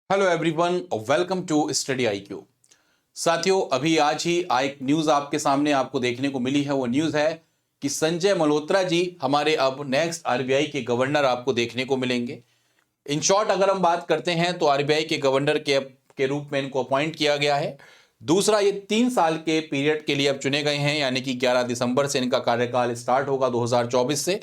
Hello everyone, welcome to study IQ. साथियों, अभी आज ही एक न्यूज़ आपके सामने आपको देखने को मिली है। वो न्यूज़ है कि संजय मल्होत्रा जी हमारे अब नेक्स्ट आरबीआई के गवर्नर आपको देखने को मिलेंगे। इन शॉर्ट अगर हम बात करते हैं तो आरबीआई के गवर्नर के रूप में इनको अपॉइंट किया गया है। दूसरा, ये 3 साल के पीरियड के लिए अब चुने गए हैं, यानी कि 11 दिसंबर से इनका कार्यकाल स्टार्ट होगा 2024 से।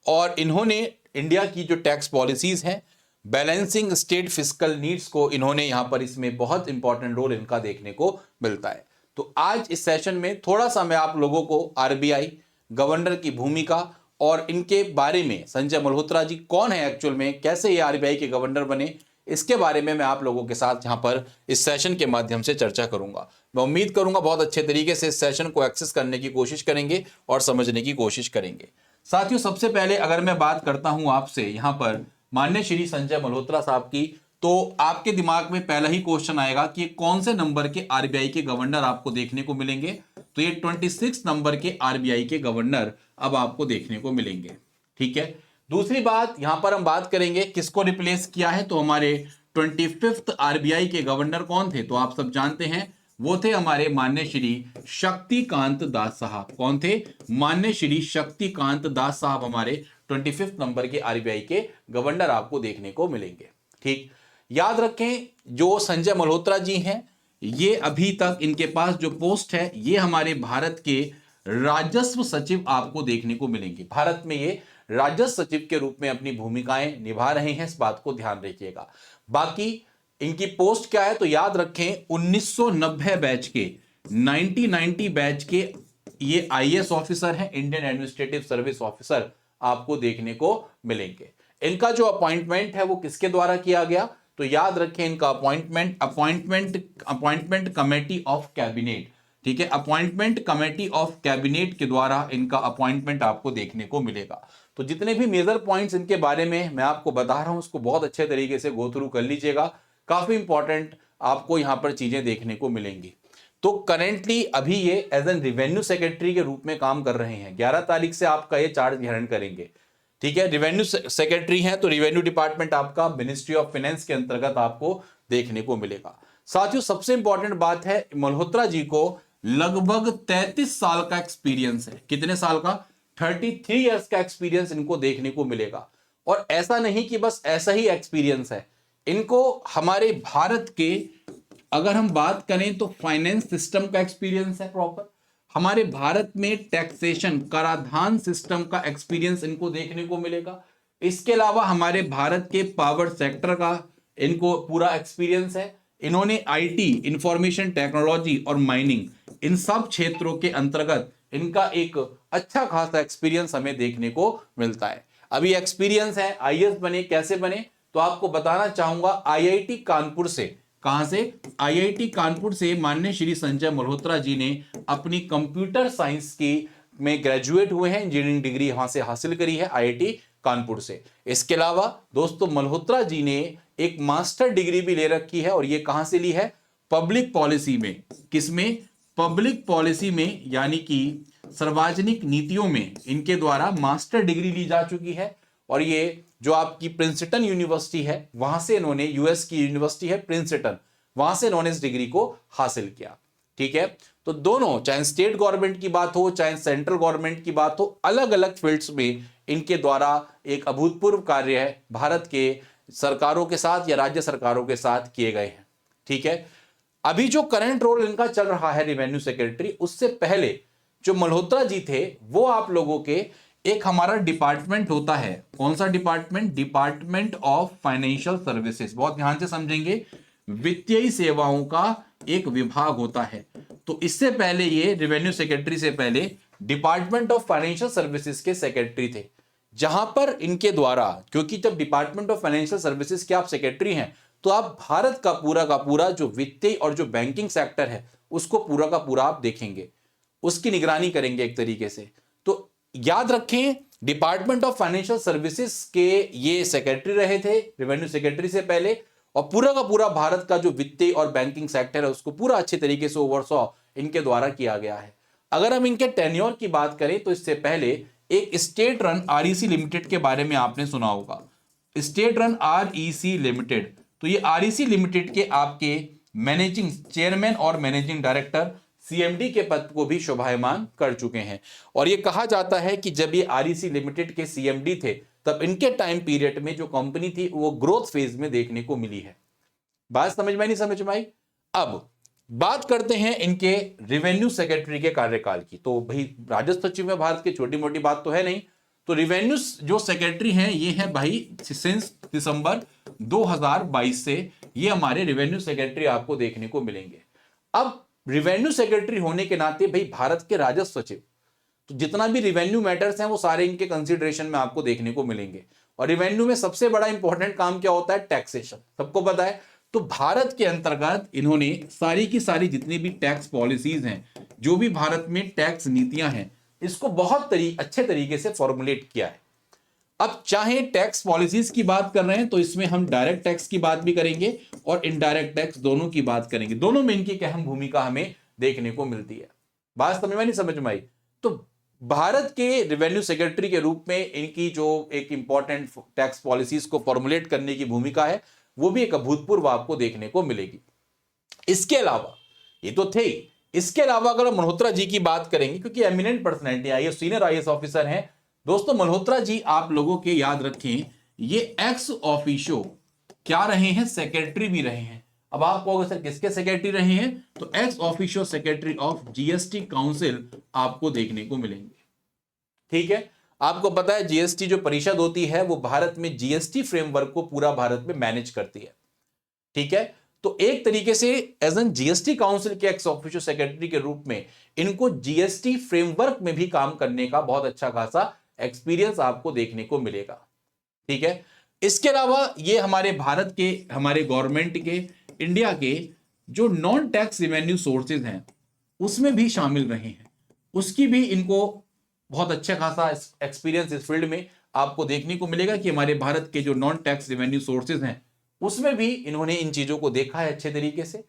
और इन्होंने इंडिया की जो टैक्स पॉलिसीज हैं, बैलेंसिंग स्टेट फिस्कल नीड्स को इन्होंने यहां पर इसमें बहुत इंपॉर्टेंट रोल इनका देखने को मिलता है। तो आज इस सेशन में थोड़ा सा मैं आप लोगों को आरबीआई गवर्नर की भूमिका और इनके बारे में, संजय मल्होत्रा जी कौन है एक्चुअल में, कैसे ये आरबीआई के गवर्नर बने, इसके बारे में मैं आप लोगों के साथ यहां पर इस सेशन के माध्यम से चर्चा करूंगा। मैं उम्मीद करूंगा बहुत अच्छे तरीके से इस सेशन को एक्सेस करने की कोशिश करेंगे और समझने की कोशिश करेंगे। साथियों, सबसे पहले अगर मैं बात करता हूं आपसे यहां पर माननीय श्री संजय मल्होत्रा साहब की, तो आपके दिमाग में पहला ही क्वेश्चन आएगा कि कौन से नंबर के आरबीआई के गवर्नर आपको देखने को मिलेंगे। तो ये 26 नंबर के आरबीआई के गवर्नर अब आपको देखने को मिलेंगे। ठीक है। दूसरी बात, यहां पर हम बात करेंगे किसको रिप्लेस किया है। तो हमारे 25th आरबीआई के गवर्नर कौन थे, तो आप सब जानते हैं वो थे हमारे माननीय श्री शक्तिकांत दास साहब। कौन थे? माननीय श्री शक्तिकांत दास साहब हमारे 25th नंबर के आरबीआई के गवर्नर आपको देखने को मिलेंगे। ठीक, याद रखें जो संजय मल्होत्रा जी हैं, ये अभी तक इनके पास जो पोस्ट है, ये हमारे भारत के राजस्व सचिव आपको देखने को मिलेंगे। भारत में ये राजस्व सचिव के रूप में अपनी भूमिकाएं निभा रहे हैं, इस बात को ध्यान रखिएगा। बाकी इनकी पोस्ट क्या है, तो याद रखें 1990 बैच के, 1990 बैच के ये आईएएस ऑफिसर हैं, इंडियन एडमिनिस्ट्रेटिव सर्विस ऑफिसर आपको देखने को मिलेंगे। इनका जो अपॉइंटमेंट है वो किसके द्वारा किया गया, तो याद रखें इनका अपॉइंटमेंट कमेटी ऑफ कैबिनेट। ठीक है, अपॉइंटमेंट कमेटी ऑफ कैबिनेट के द्वारा इनका अपॉइंटमेंट आपको देखने को मिलेगा। तो जितने भी मेजर पॉइंट्स इनके बारे में मैं आपको बता रहा हूं, उसको बहुत अच्छे तरीके से गो थ्रू कर लीजिएगा। काफी इंपॉर्टेंट आपको यहां पर चीजें देखने को मिलेंगी। तो करेंटली अभी ये एज एन रेवेन्यू सेक्रेटरी के रूप में काम कर रहे हैं। 11 तारीख से आपका ये चार्ज ग्रहण करेंगे। ठीक है, रेवेन्यू सेक्रेटरी हैं, तो रेवेन्यू डिपार्टमेंट आपका मिनिस्ट्री ऑफ फाइनेंस के अंतर्गत आपको देखने को मिलेगा। साथियों, सबसे इंपॉर्टेंट बात है, मल्होत्रा जी को लगभग 33 साल का एक्सपीरियंस है। कितने साल का? 33 ईयर्स का एक्सपीरियंस इनको देखने को मिलेगा। और ऐसा नहीं कि बस ऐसा ही एक्सपीरियंस है, इनको हमारे भारत के, अगर हम बात करें तो फाइनेंस सिस्टम का एक्सपीरियंस है प्रॉपर। हमारे भारत में टैक्सेशन, कराधान सिस्टम का एक्सपीरियंस इनको देखने को मिलेगा। इसके अलावा हमारे भारत के पावर सेक्टर का इनको पूरा एक्सपीरियंस है। इन्होंने आईटी, इंफॉर्मेशन टेक्नोलॉजी और माइनिंग, इन सब क्षेत्रों के अंतर्गत इनका एक अच्छा खासा एक्सपीरियंस हमें देखने को मिलता है। अभी एक्सपीरियंस है, आईएएस बने, कैसे बने, तो आपको बताना चाहूंगा आईआईटी कानपुर से। कहां से? आईआईटी कानपुर से माननीय श्री संजय मल्होत्रा जी ने अपनी कंप्यूटर साइंस की में ग्रेजुएट हुए हैं, इंजीनियरिंग डिग्री वहां से हासिल करी है आईआईटी कानपुर से। इसके अलावा दोस्तों, मल्होत्रा जी ने एक मास्टर डिग्री भी ले रखी है, और ये कहां से ली है? पब्लिक पॉलिसी में। किसमें? पब्लिक पॉलिसी में, यानी कि सार्वजनिक नीतियों में इनके द्वारा मास्टर डिग्री ली जा चुकी है। और ये जो आपकी प्रिंसटन यूनिवर्सिटी है, वहां से इन्होंने, यूएस की यूनिवर्सिटी है प्रिंसटन, वहां से इन्होंने इस डिग्री को हासिल किया। ठीक है, तो दोनों, चाहे स्टेट गवर्नमेंट की बात हो चाहे सेंट्रल गवर्नमेंट की बात हो, अलग अलग फील्ड्स में इनके द्वारा एक अभूतपूर्व कार्य है भारत के सरकारों के साथ या राज्य सरकारों के साथ किए गए हैं। ठीक है, अभी जो करंट रोल इनका चल रहा है रेवेन्यू सेक्रेटरी, उससे पहले जो मल्होत्रा जी थे, वो आप लोगों के एक हमारा डिपार्टमेंट होता है। कौन सा department? Department of financial services. बहुत ध्यान से समझेंगे, वित्तीय सेवाओं का एक विभाग होता है। तो इससे पहले ये रेवेन्यू सेक्रेटरी से पहले डिपार्टमेंट ऑफ फाइनेंशियल सर्विसेज के सेक्रेटरी थे, जहां पर इनके द्वारा, क्योंकि जब डिपार्टमेंट ऑफ फाइनेंशियल सर्विसेज के आप सेक्रेटरी हैं, तो आप भारत का पूरा जो वित्तीय और जो बैंकिंग सेक्टर है, उसको पूरा का पूरा आप देखेंगे, उसकी निगरानी करेंगे एक तरीके से। तो याद रखें, डिपार्टमेंट ऑफ फाइनेंशियल सर्विसेज के ये सेक्रेटरी रहे थे रेवेन्यू सेक्रेटरी से पहले, और पूरा का पूरा भारत का जो वित्तीय और बैंकिंग सेक्टर है, उसको पूरा अच्छे तरीके से ओवरसॉ इनके द्वारा किया गया है। अगर हम इनके टेन्योर की बात करें, तो इससे पहले एक स्टेट रन आरईसी लिमिटेड के बारे में आपने सुना होगा। स्टेट रन आरईसी लिमिटेड तो ये आरईसी लिमिटेड के आपके मैनेजिंग चेयरमैन और मैनेजिंग डायरेक्टर सीएमडी के पद को भी शोभायमान कर चुके हैं। और ये कहा जाता है कि जब ये आरईसी लिमिटेड के सीएमडी थे तब इनके टाइम पीरियड में जो कंपनी थी वो ग्रोथ फेज में देखने को मिली है। बात समझ में नहीं समझ में आई? अब बात करते हैं इनके रेवेन्यू सेक्रेटरी के कार्यकाल की। तो भाई राजस्व सचिव में भारत की छोटी मोटी बात तो है नहीं। तो रेवेन्यू जो सेक्रेटरी हैं ये है भाई सिंस दिसंबर 2022 से ये हमारे रेवेन्यू सेक्रेटरी आपको देखने को मिलेंगे। अब रेवेन्यू सेक्रेटरी होने के नाते भाई भारत के राजस्व सचिव, तो जितना भी रेवेन्यू मैटर्स हैं वो सारे इनके कंसीडरेशन में आपको देखने को मिलेंगे। और रेवेन्यू में सबसे बड़ा इंपॉर्टेंट काम क्या होता है? टैक्सेशन, सबको पता है। तो भारत के अंतर्गत इन्होंने सारी की सारी जितनी भी टैक्स पॉलिसीज हैं, जो भी भारत में टैक्स नीतियां हैं, इसको बहुत अच्छे तरीके से फॉर्मुलेट किया है। अब चाहे टैक्स पॉलिसीज की बात कर रहे हैं तो इसमें हम डायरेक्ट टैक्स की बात भी करेंगे और इनडायरेक्ट टैक्स दोनों की बात करेंगे। दोनों में इनकी एक अहम भूमिका हमें देखने को मिलती है। बात समझ में नहीं समझ में आई? तो भारत के रेवेन्यू सेक्रेटरी के रूप में इनकी जो एक इंपॉर्टेंट टैक्स पॉलिसीज को फॉर्मुलेट करने की भूमिका है वो भी एक अभूतपूर्व आपको देखने को मिलेगी। इसके अलावा ये तो थे, इसके अलावा अगर मल्होत्रा जी की बात करेंगे, क्योंकि eminent personality IAS senior IAS officer हैं दोस्तों, मल्होत्रा जी आप लोगों के याद रखें ये एक्स ऑफिशियो क्या रहे हैं? सेक्रेटरी भी रहे हैं। अब आप कहोगे सर किसके सेक्रेटरी रहे हैं? तो ex officio secretary of GST council आपको देखने को मिलेंगे। ठीक है, आपको पता है जीएसटी जो परिषद होती है वो भारत में जीएसटी फ्रेमवर्क को पूरा भारत में मैनेज करती है। ठीक है, तो एक तरीके से एज एन जीएसटी काउंसिल के एक्स ऑफिशियो सेक्रेटरी के रूप में इनको जीएसटी फ्रेमवर्क में भी काम करने का बहुत अच्छा खासा एक्सपीरियंस आपको देखने को मिलेगा। ठीक है, इसके अलावा ये हमारे भारत के, हमारे गवर्नमेंट के, इंडिया के जो नॉन टैक्स रेवेन्यू सोर्सेज हैं उसमें भी शामिल रहे हैं, उसकी भी इनको बहुत अच्छा खासा एक्सपीरियंस इस फील्ड में आपको देखने को मिलेगा कि हमारे भारत के जो नॉन टैक्स रेवेन्यू सोर्सेज हैं उसमें भी इन्होंने इन चीजों को देखा है अच्छे तरीके से।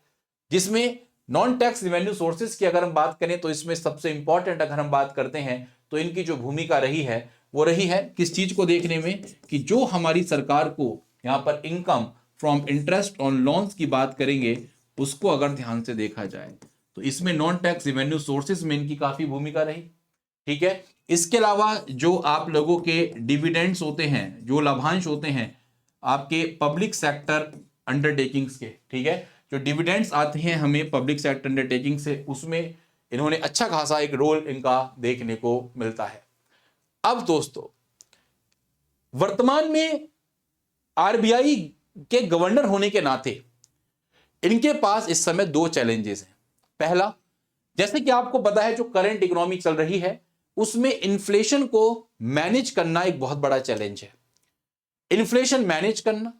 जिसमें नॉन टैक्स रेवेन्यू सोर्सेज की अगर हम बात करें तो इसमें सबसे इंपॉर्टेंट अगर हम बात करते हैं तो इनकी जो भूमिका रही है वो रही है किस चीज को देखने में, कि जो हमारी सरकार को यहां पर income from interest on loans की बात करेंगे उसको अगर ध्यान से देखा जाए तो इसमें नॉन टैक्स रेवेन्यू सोर्सेज में इनकी काफी भूमिका रही। ठीक है, इसके अलावा जो आप लोगों के डिविडेंड्स होते हैं, जो लाभांश होते हैं आपके पब्लिक सेक्टर अंडरटेकिंग्स के, ठीक है, जो डिविडेंड्स आते हैं हमें पब्लिक सेक्टर अंडरटेकिंग से, उसमें इन्होंने अच्छा खासा एक रोल इनका देखने को मिलता है। अब दोस्तों वर्तमान में आरबीआई के गवर्नर होने के नाते इनके पास इस समय दो चैलेंजेस हैं। पहला, जैसे कि आपको पता है जो करंट इकोनॉमी चल रही है उसमें इन्फ्लेशन को मैनेज करना एक बहुत बड़ा चैलेंज है, इन्फ्लेशन मैनेज करना।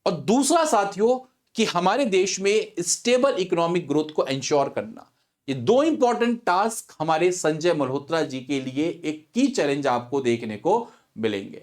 और दूसरा साथियों कि हमारे देश में स्टेबल इकोनॉमिक ग्रोथ को इंश्योर करना। ये दो इंपॉर्टेंट टास्क हमारे संजय मल्होत्रा जी के लिए एक की चैलेंज आपको देखने को मिलेंगे।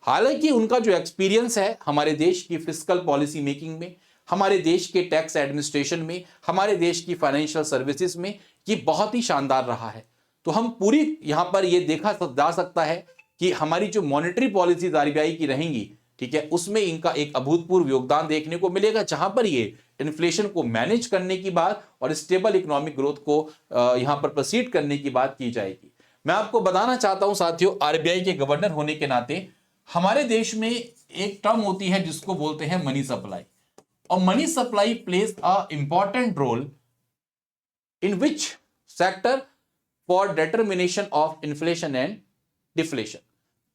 हालांकि उनका जो एक्सपीरियंस है हमारे देश की फिस्कल पॉलिसी मेकिंग में, हमारे देश के टैक्स एडमिनिस्ट्रेशन में, हमारे देश की फाइनेंशियल सर्विसेज में, ये बहुत ही शानदार रहा है। तो हम पूरी यहां पर ये देखा जा सकता है कि हमारी जो मॉनेटरी पॉलिसीज आरबीआई की रहेंगी, ठीक है, उसमें इनका एक अभूतपूर्व योगदान देखने को मिलेगा, जहां पर ये इन्फ्लेशन को मैनेज करने की बात और स्टेबल इकोनॉमिक ग्रोथ को यहां पर प्रोसीड करने की बात की जाएगी। मैं आपको बताना चाहता हूं साथियों, आरबीआई के गवर्नर होने के नाते हमारे देश में एक टर्म होती है जिसको बोलते हैं मनी सप्लाई, और money supply plays a important role in which sector for determination of inflation and deflation.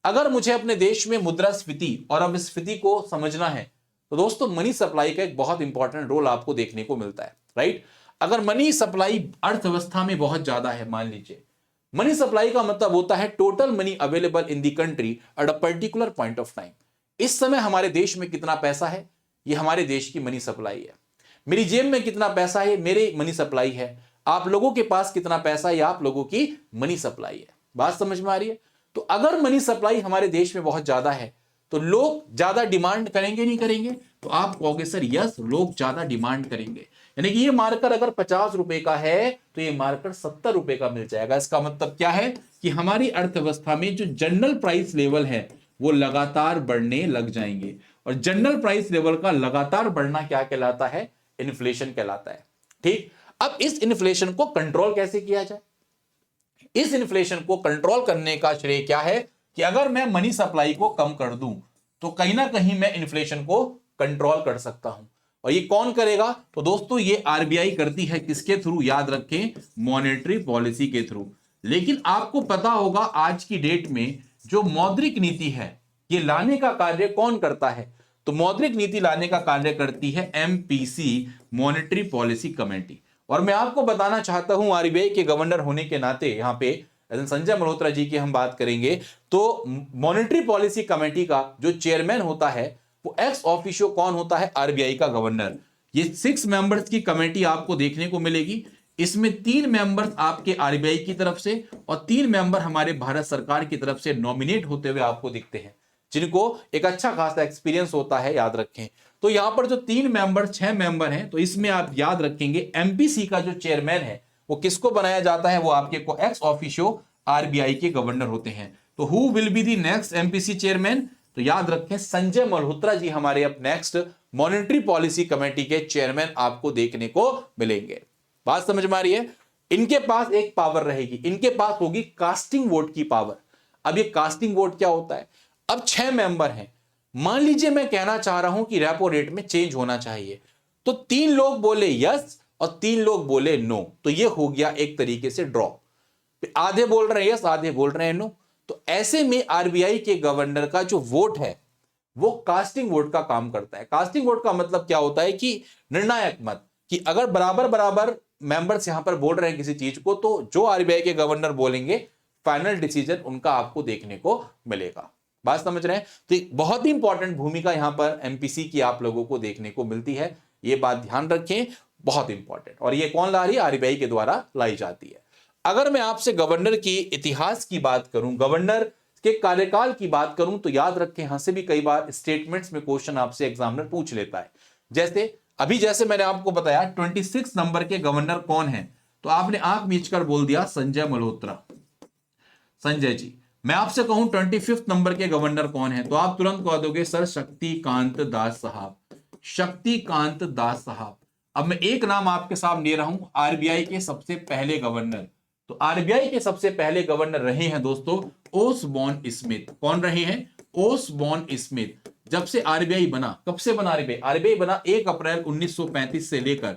अगर मुझे अपने देश में मुद्रास्फीति और अब स्फीति को समझना है तो दोस्तों मनी सप्लाई का एक बहुत इंपॉर्टेंट रोल आपको देखने को मिलता है, राइट। अगर मनी सप्लाई अर्थव्यवस्था में बहुत ज्यादा है, मान लीजिए मनी सप्लाई का मतलब होता है total money available in the country at a particular point of time. इस समय हमारे देश में कितना पैसा है, ये हमारे देश की मनी सप्लाई है। मेरी जेब में कितना पैसा है, मेरे मनी सप्लाई है। आप लोगों के पास कितना पैसा है, आप लोगों की मनी सप्लाई है। बात समझ में आ रही है? तो अगर मनी सप्लाई हमारे देश में बहुत ज्यादा है तो लोग ज्यादा डिमांड करेंगे नहीं करेंगे? तो आप कहोगे सर यस, लोग ज्यादा डिमांड करेंगे। यानी कि ये मार्कर अगर 50 रुपए का है तो ये मार्कर 70 रुपए का मिल जाएगा। इसका मतलब क्या है कि हमारी अर्थव्यवस्था में जो जनरल प्राइस लेवल है वो लगातार बढ़ने लग जाएंगे। और जनरल प्राइस लेवल का लगातार बढ़ना क्या कहलाता है? इन्फ्लेशन कहलाता है। ठीक, अब इस इन्फ्लेशन को कंट्रोल कैसे किया जाए? इस इन्फ्लेशन को कंट्रोल करने का श्रेय क्या है कि अगर मैं मनी सप्लाई को कम कर दूं तो कहीं ना कहीं मैं इन्फ्लेशन को कंट्रोल कर सकता हूं। और ये कौन करेगा? तो दोस्तों ये आरबीआई करती है। किसके थ्रू? याद रखें, मॉनेटरी पॉलिसी के थ्रू। लेकिन आपको पता होगा आज की डेट में जो मौद्रिक नीति है ये लाने का कार्य कौन करता है? तो मौद्रिक नीति लाने का कार्य करती है एमपीसी, मॉनेटरी पॉलिसी कमेटी। और मैं आपको बताना चाहता हूं आरबीआई के गवर्नर होने के नाते यहां पे संजय मल्होत्रा जी की हम बात करेंगे तो मॉनेटरी पॉलिसी कमेटी का जो चेयरमैन होता है वो एक्स ऑफिशियो कौन होता है? आरबीआई का गवर्नर। ये 6 मेंबर्स की कमेटी आपको देखने को मिलेगी। इसमें 3 मेंबर्स आपके आरबीआई की तरफ से और 3 मेंबर हमारे भारत सरकार की तरफ से नॉमिनेट होते हुए आपको दिखते हैं, जिनको एक अच्छा खासा एक्सपीरियंस होता है, याद रखें। तो यहां पर जो 3 मेंबर 6 मेंबर हैं, तो इसमें आप याद रखेंगे एमपीसी का जो चेयरमैन है वो किसको बनाया जाता है? वो आपके को एक्स ऑफिशियो आरबीआई के गवर्नर होते हैं। तो who will be the next MPC chairman? तो याद रखें संजय मल्होत्रा जी हमारे अब नेक्स्ट मॉनेटरी पॉलिसी कमेटी के चेयरमैन आपको देखने को मिलेंगे। बात समझ में आ रही है? इनके पास एक पावर रहेगी, इनके पास होगी कास्टिंग वोट की पावर। अब ये कास्टिंग वोट क्या होता है? अब 6 मेंबर हैं, मान लीजिए मैं कहना चाह रहा हूं कि रेपो रेट में चेंज होना चाहिए, तो 3 लोग बोले यस और 3 लोग बोले नो, तो ये हो गया एक तरीके से ड्रॉ। आधे बोल रहे हैं यस, आधे बोल रहे हैं नो। तो ऐसे में आरबीआई के गवर्नर का जो वोट है वो कास्टिंग वोट का काम करता है। कास्टिंग वोट का मतलब क्या होता है कि निर्णायक मत, कि अगर बराबर बराबर मेंबर्स यहां पर बोल रहे हैं किसी चीज को, तो जो आरबीआई के गवर्नर बोलेंगे फाइनल डिसीजन उनका आपको देखने को मिलेगा। बात समझ रहे हैं? तो बहुत ही इंपॉर्टेंट भूमिका यहां पर एमपीसी की आप लोगों को देखने को मिलती है, ये बात ध्यान रखें, बहुत इंपॉर्टेंट। और ये कौन ला रही है? आरबीआई के द्वारा लाई जाती है। अगर मैं आपसे गवर्नर की इतिहास की बात करूं, गवर्नर के कार्यकाल की बात करूं, तो याद रखें यहां से भी कई बार स्टेटमेंट्स में क्वेश्चन आपसे एग्जामिनर पूछ लेता है। जैसे मैंने आपको बताया 26 नंबर के गवर्नर कौन है, तो आपने आंख मीचकर बोल दिया संजय मल्होत्रा। संजय जी, मैं आपसे कहूं 25 नंबर के गवर्नर कौन है, तो आप तुरंत कह दोगे सर शक्तिकांत दास साहब। शक्तिकांत दास साहब। अब मैं एक नाम आपके सामने ले रहा हूं, आरबीआई के सबसे पहले गवर्नर। तो आरबीआई के सबसे पहले गवर्नर रहे हैं दोस्तों ओसबॉर्न स्मिथ। कौन रहे हैं? Osborne Smith. जब से आरबीआई बना, कब से बना आरबीआई? आरबीआई बना 1 अप्रैल 1935 से लेकर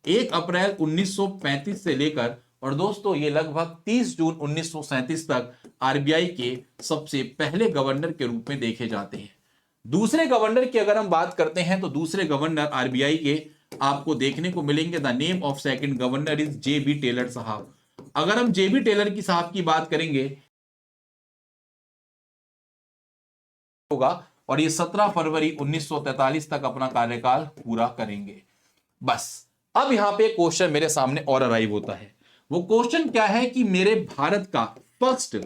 1 अप्रैल 1935 से लेकर और दोस्तों ये लगभग 30 जून 1937 तक आरबीआई के सबसे पहले गवर्नर के रूप में देखे जाते हैं। दूसरे गवर्नर की अगर हम बात करते हैं तो दूसरे गवर्नर आरबीआई के आपको देखने को मिलेंगे। The name of second governor is J B. Taylor साहब। अगर हम जे.बी. टेलर की साहब की बात करेंगे होगा और ये 17 फरवरी 1943 तक अपना कार्यकाल पूरा करेंगे। बस अब यहां पे क्वेश्चन मेरे सामने और अराइव होता है। वो क्वेश्चन क्या है कि मेरे भारत का फर्स्ट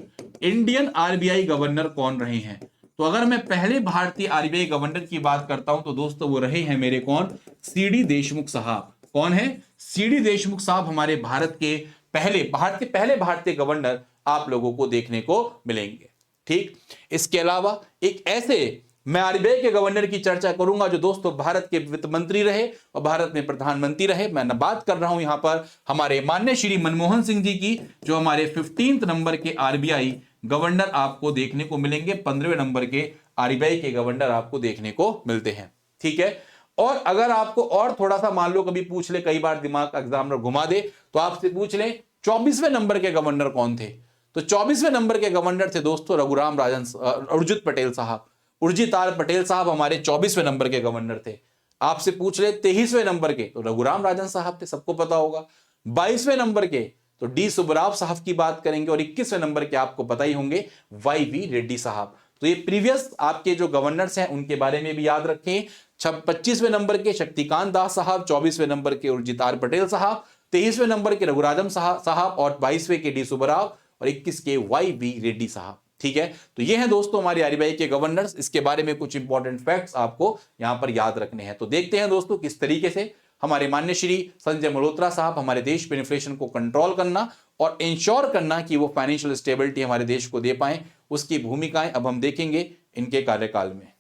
इंडियन आरबीआई गवर्नर कौन रहे हैं? तो अगर मैं पहले भारतीय आरबीआई गवर्नर की बात करता हूं तो दोस्तों वो रहे हैं मेरे कौन? सीडी देशमुख साहब। कौन है? सीडी देशमुख साहब हमारे भारत के पहले भारतीय गवर्नर आप लोगों को देखने को मिलेंगे। ठीक, इसके अलावा एक ऐसे मैं आरबीआई के गवर्नर की चर्चा करूंगा जो दोस्तों भारत के वित्त मंत्री रहे और भारत में प्रधानमंत्री रहे। मैं बात कर रहा हूं यहां पर हमारे माननीय श्री मनमोहन सिंह जी की, जो हमारे 15 नंबर के आरबीआई गवर्नर आपको देखने को मिलेंगे। 15वें नंबर के आरबीआई के गवर्नर आपको देखने को मिलते हैं। ठीक है, और अगर आपको और थोड़ा सा मान लो कभी पूछ ले, कई बार दिमाग का एग्जामिनर घुमा दे, तो आपसे पूछ ले 24वें नंबर के गवर्नर कौन थे? तो 24वें नंबर के गवर्नर थे दोस्तों रघुराम राजन उर्जित पटेल साहब। उर्जित आर पटेल साहब हमारे 24वें नंबर के गवर्नर थे। आपसे पूछ ले 23वें नंबर के, तो रघुराम राजन साहब थे, सबको पता होगा। 22वें नंबर के तो डी सुब्बराव साहब की बात करेंगे और 21वें नंबर के आपको पता ही होंगे वाई.वी. रेड्डी साहब। तो ये प्रीवियस आपके जो गवर्नर्स हैं उनके बारे में भी याद रखें। 25वें नंबर के शक्तिकांत दास साहब, 24वें नंबर के उर्जित आर पटेल साहब, 23वें नंबर के रघुराजम साहब और 22वें के डी सुब्बराव और 21 के वाई.वी. रेड्डी साहब। ठीक है, तो ये हैं दोस्तों हमारे आरबीआई के गवर्नर्स। इसके बारे में कुछ इंपॉर्टेंट फैक्ट्स आपको यहां पर याद रखने हैं। तो देखते हैं दोस्तों किस तरीके से हमारे माननीय श्री संजय मल्होत्रा साहब हमारे देश में इन्फ्लेशन को कंट्रोल करना और इंश्योर करना कि वो फाइनेंशियल स्टेबिलिटी हमारे देश को दे पाए, उसकी भूमिकाएं अब हम देखेंगे इनके कार्यकाल में।